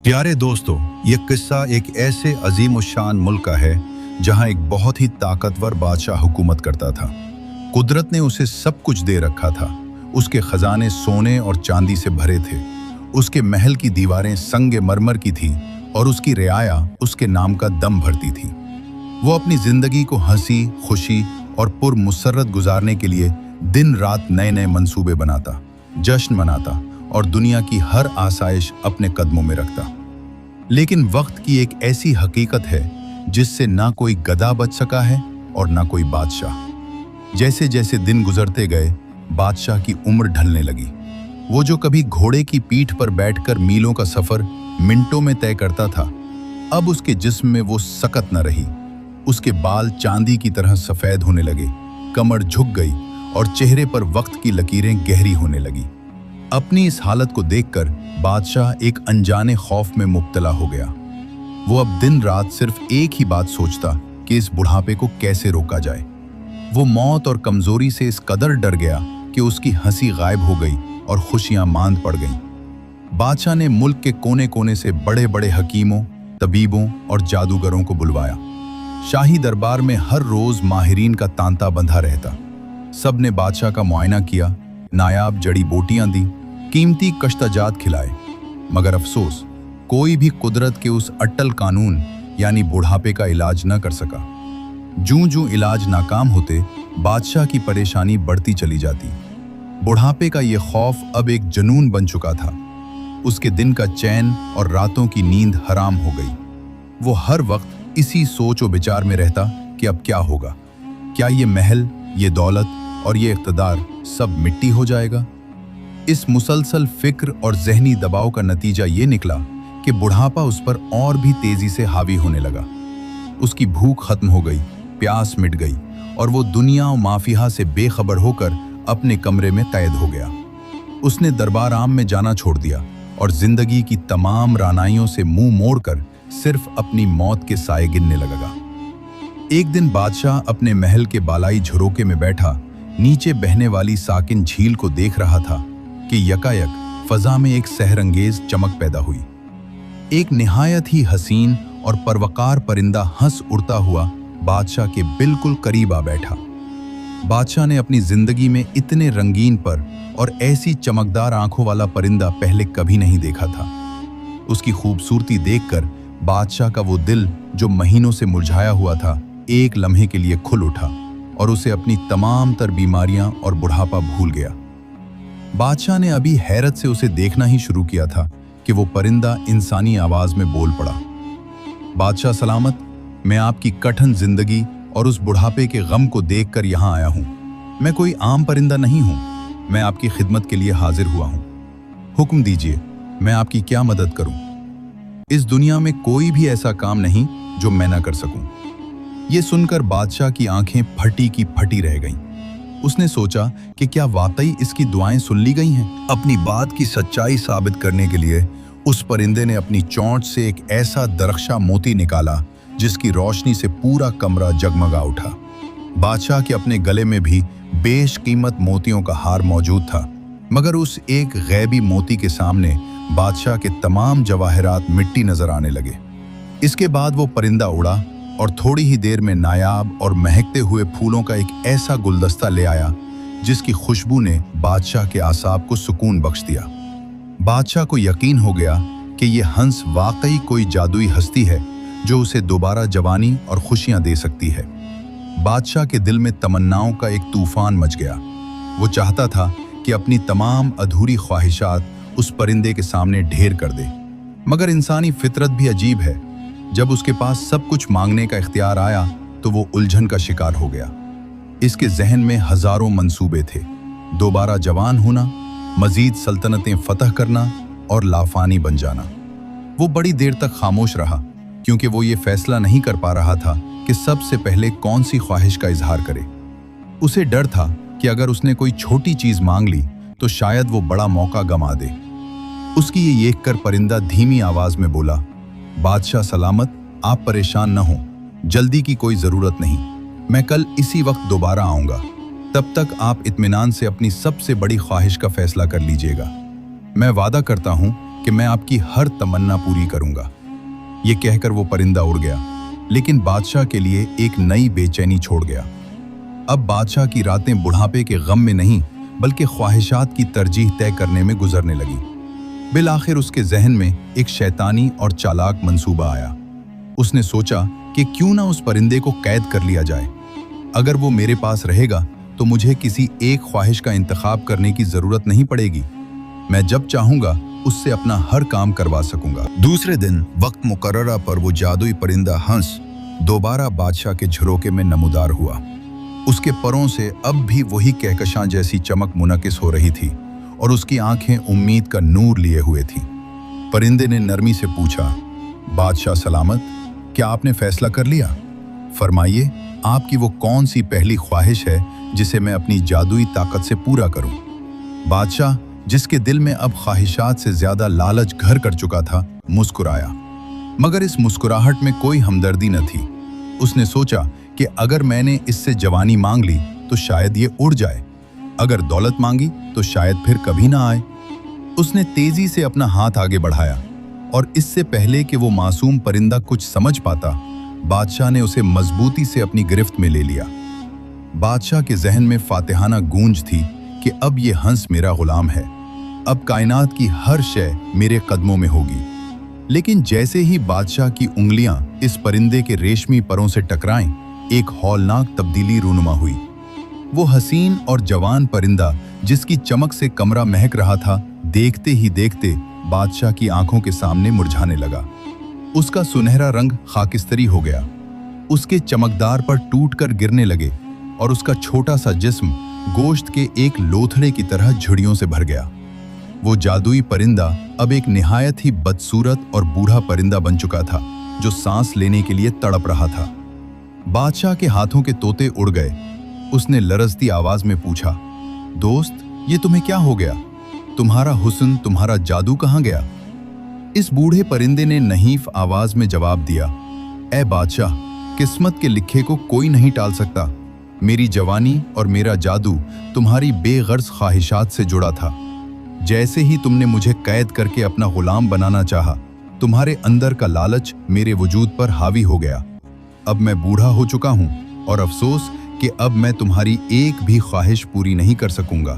प्यारे दोस्तों, ये किस्सा एक ऐसे अजीम उशान मुल्क का है जहां एक बहुत ही ताकतवर बादशाह हुकूमत करता था। कुदरत ने उसे सब कुछ दे रखा था। उसके खजाने सोने और चांदी से भरे थे। उसके महल की दीवारें संगे मरमर की थी और उसकी रियाया उसके नाम का दम भरती थी। वो अपनी जिंदगी को हंसी खुशी और पुरमुसर्रत गुजारने के लिए दिन रात नए नए मंसूबे बनाता, जश्न मनाता और दुनिया की हर आसाइश अपने कदमों में रखता। लेकिन वक्त की एक ऐसी हकीकत है जिससे ना कोई गधा बच सका है और ना कोई बादशाह। जैसे जैसे दिन गुजरते गए, बादशाह की उम्र ढलने लगी। वो जो कभी घोड़े की पीठ पर बैठकर मीलों का सफर मिनटों में तय करता था, अब उसके जिस्म में वो सकत न रही। उसके बाल चांदी की तरह सफेद होने लगे, कमर झुक गई और चेहरे पर वक्त की लकीरें गहरी होने लगी। अपनी इस हालत को देखकर बादशाह एक अनजाने खौफ में मुब्तला हो गया। वो अब दिन रात सिर्फ एक ही बात सोचता कि इस बुढ़ापे को कैसे रोका जाए। वो मौत और कमजोरी से इस कदर डर गया कि उसकी हंसी गायब हो गई और खुशियां मांद पड़ गईं। बादशाह ने मुल्क के कोने कोने से बड़े बड़े हकीमों, तबीबों और जादूगरों को बुलवाया। शाही दरबार में हर रोज माहिरीन का तांता बंधा रहता। सब ने बादशाह का मुआयना किया, नायाब जड़ी बूटियां दी, कीमती कश्ताजात खिलाए। मगर अफसोस, कोई भी कुदरत के उस अट्टल कानून यानी बुढ़ापे का इलाज न कर सका। जूं जूं इलाज नाकाम होते, बादशाह की परेशानी बढ़ती चली जाती। बुढ़ापे का ये खौफ अब एक जुनून बन चुका था। उसके दिन का चैन और रातों की नींद हराम हो गई। वो हर वक्त इसी सोच और विचार में रहता कि अब क्या होगा। क्या ये महल, ये दौलत और ये इख्तिदार सब मिट्टी हो जाएगा? इस मुसलसल फिक्र और जहनी दबाव का नतीजा ये निकला कि बुढ़ापा उस पर और भी तेजी से हावी होने लगा। उसकी भूख खत्म हो गई, प्यास मिट गई और वो दुनिया और माफिया से बेखबर होकर अपने कमरे में कैद हो गया। उसने दरबार आम में जाना छोड़ दिया और जिंदगी की तमाम रानाइयों से मुंह मोड़कर सिर्फ अपनी मौत के साए गिनने लगा। एक दिन बादशाह अपने महल के बालाई झरोके में बैठा नीचे बहने वाली साकिन झील को देख रहा था कि यकायक फजा में एक सहरंगेज चमक पैदा हुई। एक निहायत ही हसीन और परवकार परिंदा हंस उड़ता हुआ बादशाह के बिल्कुल करीब आ बैठा। बादशाह ने अपनी जिंदगी में इतने रंगीन पर और ऐसी चमकदार आंखों वाला परिंदा पहले कभी नहीं देखा था। उसकी खूबसूरती देखकर बादशाह का वो दिल जो महीनों से मुरझाया हुआ था, एक लम्हे के लिए खुल उठा और उसे अपनी तमाम तर बीमारियां और बुढ़ापा भूल गया। बादशाह ने अभी हैरत से उसे देखना ही शुरू किया था कि वो परिंदा इंसानी आवाज में बोल पड़ा। बादशाह सलामत, मैं आपकी कठिन जिंदगी और उस बुढ़ापे के गम को देखकर यहाँ आया हूँ। मैं कोई आम परिंदा नहीं हूँ, मैं आपकी खिदमत के लिए हाजिर हुआ हूँ। हुक्म दीजिए, मैं आपकी क्या मदद करूँ? इस दुनिया में कोई भी ऐसा काम नहीं जो मैं ना कर सकूं। ये सुनकर बादशाह की आंखें फटी की फटी रह गईं। उसने सोचा कि क्या वाकई इसकी दुआएं सुन ली गई हैं? अपनी बात की सच्चाई साबित करने के लिए उस परिंदे ने अपनी चोंच से एक ऐसा दरख्शा मोती निकाला जिसकी रोशनी से पूरा कमरा जगमगा उठा। बादशाह के अपने गले में भी बेशकीमत मोतियों का हार मौजूद था, मगर उस एक गैबी मोती के सामने बादशाह के तमाम जवाहरात मिट्टी नजर आने लगे। इसके बाद वो परिंदा उड़ा और थोड़ी ही देर में नायाब और महकते हुए फूलों का एक ऐसा गुलदस्ता ले आया जिसकी खुशबू ने बादशाह के आसाब को सुकून बख्श दिया। बादशाह को यकीन हो गया कि ये हंस वाकई कोई जादुई हस्ती है जो उसे दोबारा जवानी और खुशियां दे सकती है। बादशाह के दिल में तमन्नाओं का एक तूफान मच गया। वो चाहता था कि अपनी तमाम अधूरी ख्वाहिशात उस परिंदे के सामने ढेर कर दे, मगर इंसानी फितरत भी अजीब है। जब उसके पास सब कुछ मांगने का इख्तियार आया तो वो उलझन का शिकार हो गया। इसके जहन में हजारों मंसूबे थे, दोबारा जवान होना, मजीद सल्तनतें फतह करना और लाफानी बन जाना। वो बड़ी देर तक खामोश रहा क्योंकि वो ये फैसला नहीं कर पा रहा था कि सबसे पहले कौन सी ख्वाहिश का इजहार करे। उसे डर था कि अगर उसने कोई छोटी चीज मांग ली तो शायद वो बड़ा मौका गंवा दे। उसकी ये देखकर परिंदा धीमी आवाज में बोला, बादशाह सलामत, आप परेशान न हो, जल्दी की कोई जरूरत नहीं। मैं कल इसी वक्त दोबारा आऊंगा। तब तक आप इत्मीनान से अपनी सबसे बड़ी ख्वाहिश का फैसला कर लीजिएगा। मैं वादा करता हूं कि मैं आपकी हर तमन्ना पूरी करूंगा। ये कहकर वो परिंदा उड़ गया, लेकिन बादशाह के लिए एक नई बेचैनी छोड़ गया। अब बादशाह की रातें बुढ़ापे के गम में नहीं बल्कि ख्वाहिशात की तरजीह तय करने में गुजरने लगी। बिल आखिर उसके जहन में एक शैतानी और चालाक मंसूबा आया। उसने सोचा कि क्यों ना उस परिंदे को कैद कर लिया जाए। अगर वो मेरे पास रहेगा तो मुझे किसी एक ख्वाहिश का इंतखाब करने की जरूरत नहीं पड़ेगी। मैं जब चाहूंगा उससे अपना हर काम करवा सकूंगा। दूसरे दिन वक्त मुकर्ररा पर वो जादुई परिंदा हंस दोबारा बादशाह के झरोके में नमूदार हुआ। उसके परों से अब भी वही कहकशां जैसी चमक मुनकिस हो रही थी और उसकी आंखें उम्मीद का नूर लिए हुए थीं। परिंदे ने नरमी से पूछा, बादशाह सलामत, क्या आपने फैसला कर लिया? फरमाइए, आपकी वो कौन सी पहली ख्वाहिश है जिसे मैं अपनी जादुई ताकत से पूरा करूं? बादशाह, जिसके दिल में अब ख्वाहिशात से ज्यादा लालच घर कर चुका था, मुस्कुराया, मगर इस मुस्कुराहट में कोई हमदर्दी न थी। उसने सोचा कि अगर मैंने इससे जवानी मांग ली तो शायद ये उड़ जाए, अगर दौलत मांगी तो शायद फिर कभी ना आए। उसने तेजी से अपना हाथ आगे बढ़ाया और इससे पहले कि वो मासूम परिंदा कुछ समझ पाता, बादशाह ने उसे मजबूती से अपनी गिरफ्त में ले लिया। बादशाह के जहन में फातिहाना गूंज थी कि अब ये हंस मेरा गुलाम है, अब कायनात की हर शय मेरे कदमों में होगी। लेकिन जैसे ही बादशाह की उंगलियां इस परिंदे के रेशमी परों से टकराईं, एक हौलनाक तब्दीली रूनुमा हुई। वो हसीन और जवान परिंदा जिसकी चमक से कमरा महक रहा था, देखते ही देखते बादशाह की आंखों के सामने मुरझाने लगा। उसका सुनहरा रंग खाकिस्तरी हो गया, उसके चमकदार पर टूटकर गिरने लगे और उसका छोटा सा जिस्म गोश्त के एक लोथड़े की तरह झुर्रियों से भर गया। वो जादुई परिंदा अब एक निहायत ही बदसूरत और बूढ़ा परिंदा बन चुका था, जो सांस लेने के लिए तड़प रहा था। बादशाह के हाथों के तोते उड़ गए। उसने लरजती आवाज में पूछा, दोस्त, ये तुम्हें क्या हो गया? तुम्हारा हुस्न, तुम्हारा जादू कहाँ गया? इस बूढ़े परिंदे ने नहीफ आवाज में जवाब दिया, ऐ बादशाह, किस्मत के लिखे को कोई नहीं टाल सकता। मेरी जवानी और मेरा जादू तुम्हारी बेगर्ज ख्वाहिशात से जुड़ा था। जैसे ही तुमने मुझे कैद करके अपना गुलाम बनाना चाहा, तुम्हारे अंदर का लालच मेरे वजूद पर हावी हो गया। अब मैं बूढ़ा हो चुका हूं और अफसोस कि अब मैं तुम्हारी एक भी ख्वाहिश पूरी नहीं कर सकूंगा।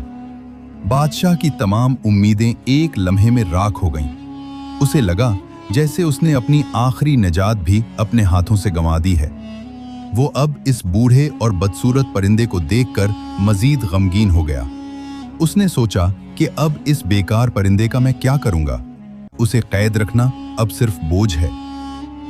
बादशाह की तमाम उम्मीदें एक लम्हे में राख हो गईं। उसे लगा जैसे उसने अपनी आखिरी निजात भी अपने हाथों से गंवा दी है। वो अब इस बूढ़े और बदसूरत परिंदे को देखकर मजीद गमगीन हो गया। उसने सोचा कि अब इस बेकार परिंदे का मैं क्या करूंगा? उसे कैद रखना अब सिर्फ बोझ है।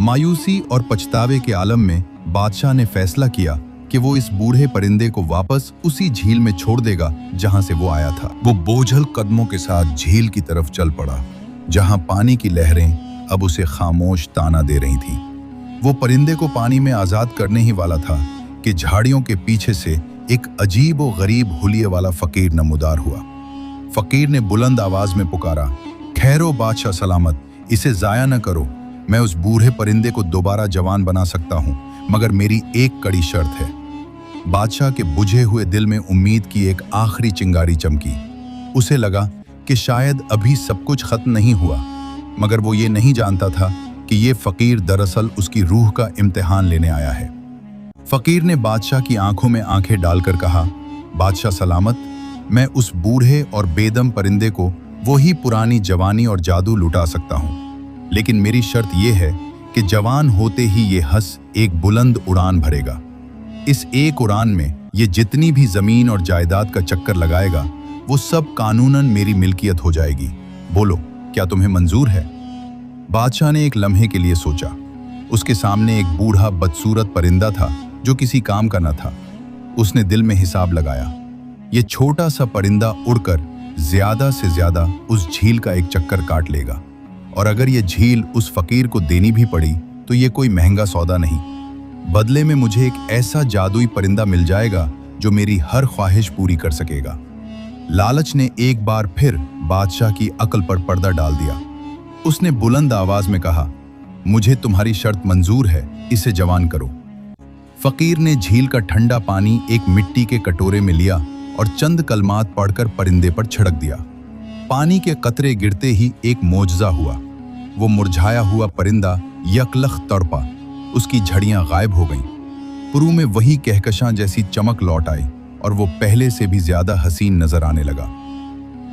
मायूसी और पछतावे के आलम में बादशाह ने फैसला किया कि वो इस बूढ़े परिंदे को वापस उसी झील में छोड़ देगा जहां से वो आया था। वो बोझल कदमों के साथ झील की तरफ चल पड़ा, जहां पानी की लहरें अब उसे खामोश ताना दे रही थीं। वो परिंदे को पानी में आजाद करने ही वाला था कि झाड़ियों के पीछे से एक अजीब और गरीब हुलिये वाला फकीर नमूदार हुआ। फकीर ने बुलंद आवाज में पुकारा, खैरो बादशाह सलामत, इसे जाया न करो। मैं उस बूढ़े परिंदे को दोबारा जवान बना सकता हूं, मगर मेरी एक कड़ी शर्त है। बादशाह के बुझे हुए दिल में उम्मीद की एक आखिरी चिंगारी चमकी। उसे लगा कि शायद अभी सब कुछ खत्म नहीं हुआ, मगर वो ये नहीं जानता था कि ये फकीर दरअसल उसकी रूह का इम्तिहान लेने आया है। फकीर ने बादशाह की आंखों में आंखें डालकर कहा, बादशाह सलामत, मैं उस बूढ़े और बेदम परिंदे को वही पुरानी जवानी और जादू लुटा सकता हूं, लेकिन मेरी शर्त यह है कि जवान होते ही ये हंस एक बुलंद उड़ान भरेगा। इस एक उड़ान में ये जितनी भी जमीन और जायदाद का चक्कर लगाएगा, वो सब कानूनन मेरी मिल्कियत हो जाएगी। बोलो, क्या तुम्हें मंजूर है? बादशाह ने एक लम्हे के लिए सोचा। उसके सामने एक बूढ़ा बदसूरत परिंदा था जो किसी काम का न था। उसने दिल में हिसाब लगाया, ये छोटा सा परिंदा उड़कर ज्यादा से ज्यादा उस झील का एक चक्कर काट लेगा, और अगर ये झील उस फकीर को देनी भी पड़ी तो ये कोई महंगा सौदा नहीं। बदले में मुझे एक ऐसा जादुई परिंदा मिल जाएगा जो मेरी हर ख्वाहिश पूरी कर सकेगा। लालच ने एक बार फिर बादशाह की अक्ल पर पर्दा डाल दिया। उसने बुलंद आवाज में कहा, मुझे तुम्हारी शर्त मंजूर है, इसे जवान करो। फकीर ने झील का ठंडा पानी एक मिट्टी के कटोरे में लिया और चंद कलमात पढ़कर परिंदे पर छिड़क दिया। पानी के कतरे गिरते ही एक मोजज़ा हुआ। वो मुरझाया हुआ परिंदा यकलख तड़पा, उसकी झड़ियां गायब हो गईं। पुरू में वही कहकशां जैसी चमक लौट आई और वो पहले से भी ज्यादा हसीन नजर आने लगा।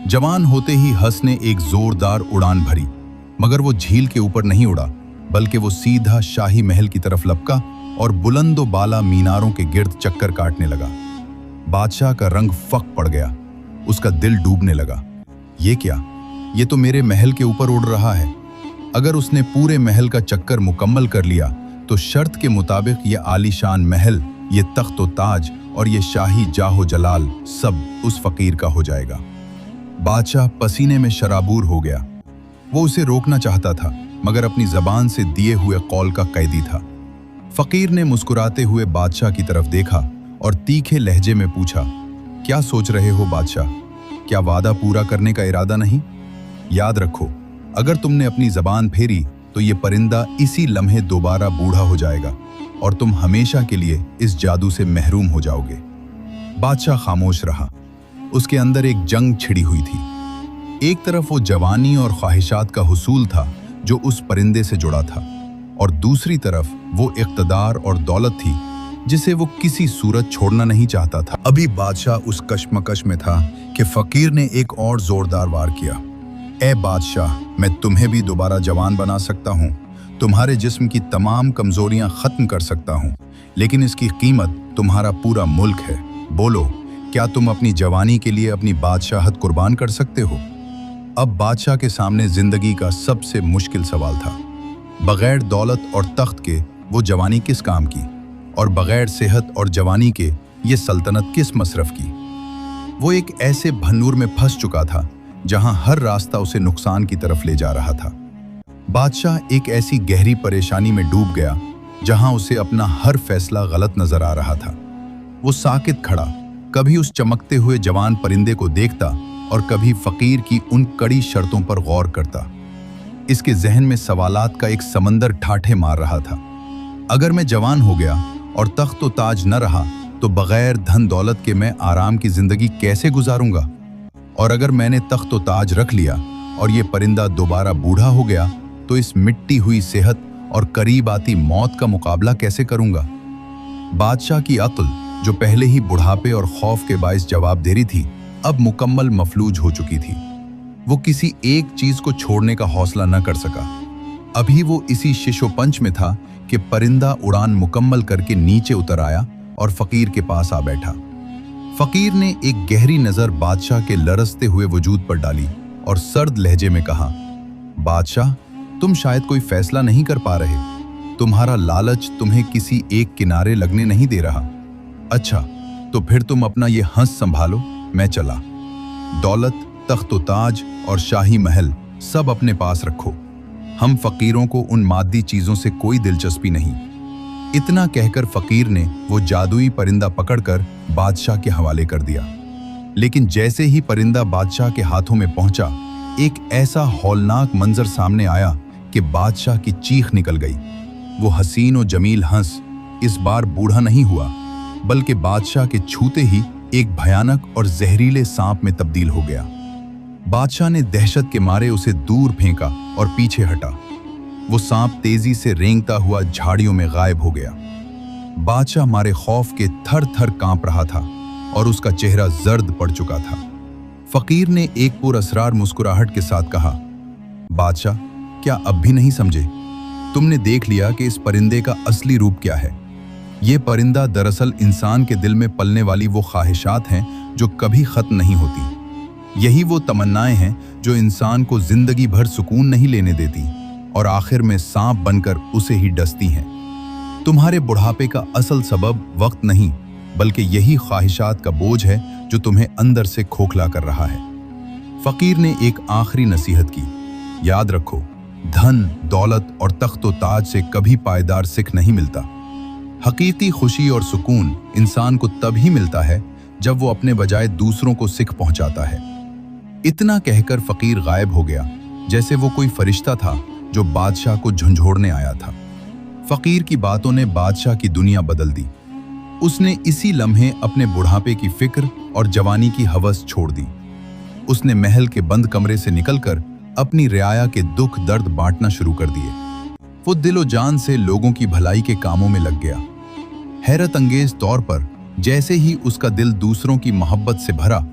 जवान होते ही हंस ने एक जोरदार उड़ान भरी, मगर वो झील के ऊपर नहीं उड़ा, बल्कि वो सीधा शाही महल की तरफ लपका और बुलंदो बाला मीनारों के गिर्द चक्कर काटने लगा। बादशाह का रंग फक पड़ गया, उसका दिल डूबने लगा। ये क्या? ये तो मेरे महल के ऊपर उड़ रहा है। अगर उसने पूरे महल का चक्कर मुकम्मल कर लिया तो शर्त के मुताबिक ये आलीशान महल, ये तख्त व ताज और ये शाही जाहो जलाल सब उस फकीर का हो जाएगा। बादशाह पसीने में शराबूर हो गया। वो उसे रोकना चाहता था, मगर अपनी जबान से दिए हुए कौल का कैदी था। फकीर ने मुस्कुराते हुए बादशाह की तरफ देखा और तीखे लहजे में पूछा, क्या सोच रहे हो बादशाह? क्या वादा पूरा करने का इरादा नहीं? याद रखो, अगर तुमने अपनी जबान फेरी तो ये परिंदा इसी लम्हे दोबारा बूढ़ा हो जाएगा और तुम हमेशा के लिए इस जादू से महरूम हो जाओगे। बादशाह खामोश रहा। उसके अंदर एक जंग छिड़ी हुई थी। एक तरफ वो जवानी और ख्वाहिशात का हुसूल था जो उस परिंदे से जुड़ा था, और दूसरी तरफ वो इक़्तिदार और दौलत थी जिसे वो किसी सूरत छोड़ना नहीं चाहता था। अभी बादशाह उस कश्मकश में था कि फकीर ने एक और जोरदार वार किया। ए बादशाह, मैं तुम्हें भी दोबारा जवान बना सकता हूँ, तुम्हारे जिस्म की तमाम कमजोरियां खत्म कर सकता हूँ, लेकिन इसकी कीमत तुम्हारा पूरा मुल्क है। बोलो, क्या तुम अपनी जवानी के लिए अपनी बादशाहत कुर्बान कर सकते हो? अब बादशाह के सामने जिंदगी का सबसे मुश्किल सवाल था। बगैर दौलत और तख्त के वो जवानी किस काम की, और बगैर सेहत और जवानी के ये सल्तनत किस मसरफ की? वो एक ऐसे भन्नूर में फंस चुका था जहां हर रास्ता उसे नुकसान की तरफ ले जा रहा था। बादशाह एक ऐसी गहरी परेशानी में डूब गया जहां उसे अपना हर फैसला गलत नजर आ रहा था। वो साकित खड़ा, कभी उस चमकते हुए जवान परिंदे को देखता और कभी फकीर की उन कड़ी शर्तों पर गौर करता। इसके जहन में सवालात का एक समंदर ठाठे मार रहा था। अगर मैं जवान हो गया और तख्त व ताज न रहा तो बगैर धन दौलत के मैं आराम की जिंदगी कैसे गुजारूंगा? और अगर मैंने तख्त व ताज रख लिया और ये परिंदा दोबारा बूढ़ा हो गया तो इस मिट्टी हुई सेहत और करीब आती मौत का मुकाबला कैसे करूंगा? बादशाह की अक्ल, जो पहले ही बुढ़ापे और खौफ के बाइस जवाब दे रही थी, अब मुकम्मल मफलूज हो चुकी थी। वो किसी एक चीज को छोड़ने का हौसला न कर सका। अभी वो इसी शिशोपंच में था कि परिंदा उड़ान मुकम्मल करके नीचे उतर आया और फकीर के पास आ बैठा। फकीर ने एक गहरी नजर बादशाह के लरसते हुए वजूद पर डाली और सर्द लहजे में कहा, बादशाह, तुम शायद कोई फैसला नहीं कर पा रहे। तुम्हारा लालच तुम्हें किसी एक किनारे लगने नहीं दे रहा। अच्छा, तो फिर तुम अपना ये हंस संभालो, मैं चला। दौलत, तख्त व ताज और शाही महल सब अपने पास रखो। हम फकीरों को उन मादी चीजों से कोई दिलचस्पी नहीं। इतना कहकर फकीर ने वो जादुई परिंदा पकड़कर बादशाह के हवाले कर दिया। लेकिन जैसे ही परिंदा बादशाह के हाथों में पहुंचा, एक ऐसा हौलनाक मंजर सामने आया कि बादशाह की चीख निकल गई। वो हसीन और जमील हंस इस बार बूढ़ा नहीं हुआ, बल्कि बादशाह के छूते ही एक भयानक और जहरीले सांप में तब्दील हो गया। बादशाह ने दहशत के मारे उसे दूर फेंका और पीछे हटा। वो सांप तेजी से रेंगता हुआ झाड़ियों में गायब हो गया। बादशाह मारे खौफ के थर थर कांप रहा था और उसका चेहरा जर्द पड़ चुका था। फकीर ने एक पुरअसरार मुस्कुराहट के साथ कहा, बादशाह, क्या अब भी नहीं समझे? तुमने देख लिया कि इस परिंदे का असली रूप क्या है। ये परिंदा दरअसल इंसान के दिल में पलने वाली वो ख्वाहिशात हैं जो कभी खत्म नहीं होती। यही वो तमन्नाएं हैं जो इंसान को जिंदगी भर सुकून नहीं लेने देती और आखिर में सांप बनकर उसे ही डसती हैं। तुम्हारे बुढ़ापे का असल सबब वक्त नहीं, बल्कि यही ख्वाहिशात का बोझ है जो तुम्हें अंदर से खोखला कर रहा है। फकीर ने एक आखिरी नसीहत की, याद रखो, धन, दौलत और तख्त व ताज से कभी पायदार सिख नहीं मिलता। हकीकी खुशी और सुकून इंसान को तभी मिलता है जब वो अपने बजाय दूसरों को सिख पहुंचाता है। इतना कहकर फकीर गायब हो गया, जैसे वो कोई फरिश्ता था जो बादशाह को झंझोड़ने आया था। फकीर की बातों ने बादशाह की दुनिया बदल दी। उसने इसी लम्हे अपने बुढ़ापे की फिक्र और जवानी की हवस छोड़ दी। उसने महल के बंद कमरे से निकलकर अपनी रियाया के दुख दर्द बांटना शुरू कर दिए। वो दिलो जान से लोगों की भलाई के कामों में लग गया। हैरत अंगेज तौर पर जैसे ही उसका दिल दूसरों की मोहब्बत से भरा,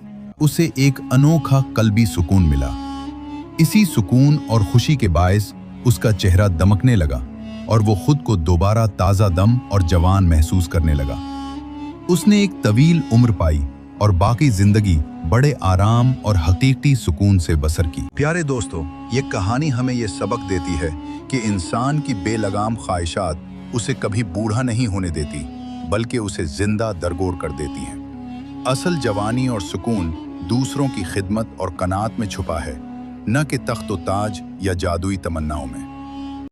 उसे एक अनोखा कल्बी सुकून मिला। इसी सुकून और खुशी के बायस उसका चेहरा दमकने लगा और वो खुद को दोबारा ताज़ा दम और जवान महसूस करने लगा। उसने एक तवील उम्र पाई और बाकी जिंदगी बड़े आराम और हकीकी सुकून से बसर की। प्यारे दोस्तों, ये कहानी हमें ये सबक देती है कि इंसान की बेलगाम ख्वाहिशात उसे कभी बूढ़ा नहीं होने देती, बल्कि उसे जिंदा दरगोर कर देती हैं। असल जवानी और सुकून दूसरों की खिदमत और कनात में छुपा है, न कि तख्त व ताज या जादुई तमन्नाओं में।